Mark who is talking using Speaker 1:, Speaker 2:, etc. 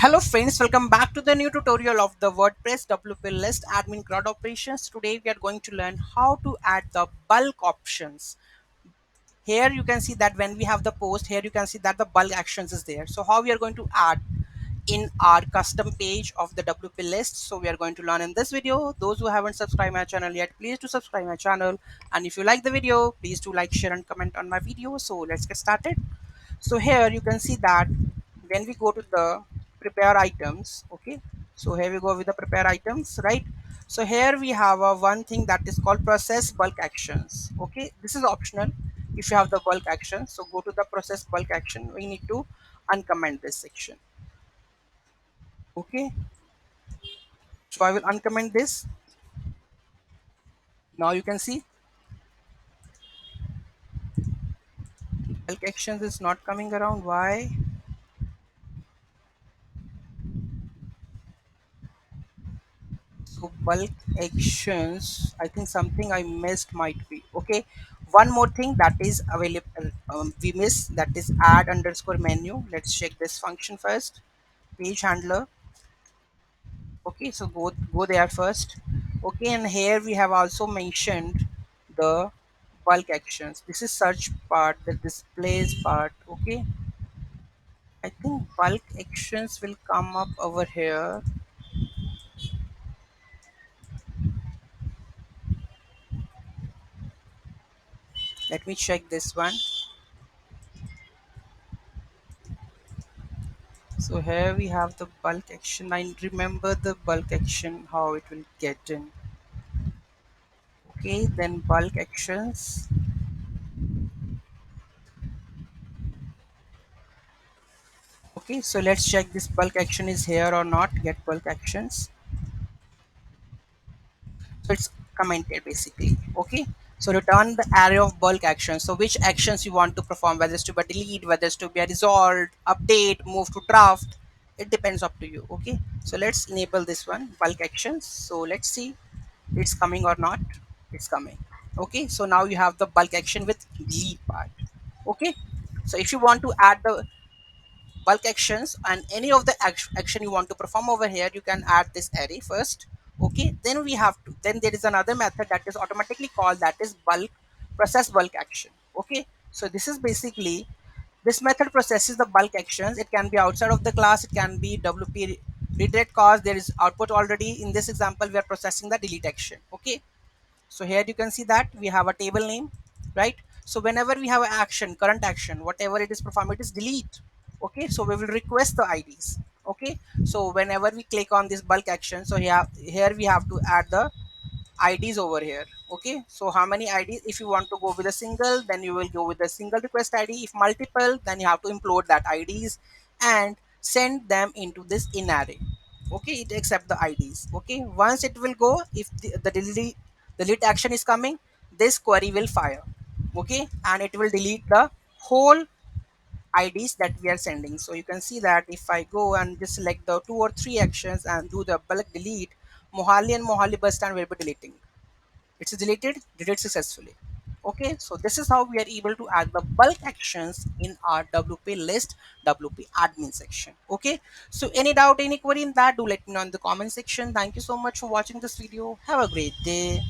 Speaker 1: Hello friends, welcome back to the new tutorial of the WordPress WP list admin CRUD operations. Today we are going to learn how to add the bulk options. Here you can see that when we have the post, here you can see that the bulk actions is there. So how we are going to add in our custom page of the WP list. So we are going to learn in this video. Those who haven't subscribed my channel yet, please do subscribe my channel. And if you like the video, please do like, share and comment on my video. So let's get started. So here you can see that when we go to the prepare items, okay, so here we go with the prepare items, right? So here we have a one thing that is called process bulk actions. Okay, this is optional if you have the bulk action. So go to the process bulk action, we need to uncomment this section. Okay, so I will uncomment this. Now you can see bulk actions is not coming around. Why? So bulk actions, I think something I missed might be. Okay, one more thing that is available, we miss, that is add underscore menu. Let's check this function first. Page handler. Okay, so go there first. Okay, and here we have also mentioned the bulk actions. This is search part, the displays part. Okay, I think bulk actions will come up over here. Let me check this one. So here we have the bulk action. I remember the bulk action, how it will get in. Okay, then bulk actions. Okay, so let's check this bulk action is here or not. Get bulk actions. So it's commented basically. Okay, so return the array of bulk actions. So which actions you want to perform, whether it's to be delete, whether it's to be a resolved, update, move to draft. It depends up to you. Okay, so let's enable this one bulk actions. So let's see it's coming or not. It's coming. Okay, so now you have the bulk action with delete part. Okay, so if you want to add the bulk actions and any of the action you want to perform over here, you can add this array first. Okay, then we have to, then there is another method that is automatically called, that is bulk process bulk action. Okay, so this is basically, this method processes the bulk actions. It can be outside of the class, it can be WP redirect cause there is output already. In this example we are processing the delete action. Okay, so here you can see that we have a table name, right? So whenever we have an action, current action, whatever it is performed, it is delete. Okay, so we will request the IDs. Okay, so whenever we click on this bulk action, so here we have to add the IDs over here. Okay, so how many IDs? If you want to go with a single, then you will go with a single request ID. If multiple, then you have to implode that IDs and send them into this in array. Okay, it accept the IDs. Okay, once it will go, if the delete action is coming, this query will fire. Okay, and it will delete the whole IDs that we are sending. So you can see that if I go and just select the 2 or 3 actions and do the bulk delete, Mohali and Mohali bus stand will be deleting. It's deleted, deleted successfully. Okay, so this is how we are able to add the bulk actions in our WP list, WP admin section. Okay, so any doubt, any query in that, do let me know in the comment section. Thank you so much for watching this video. Have a great day.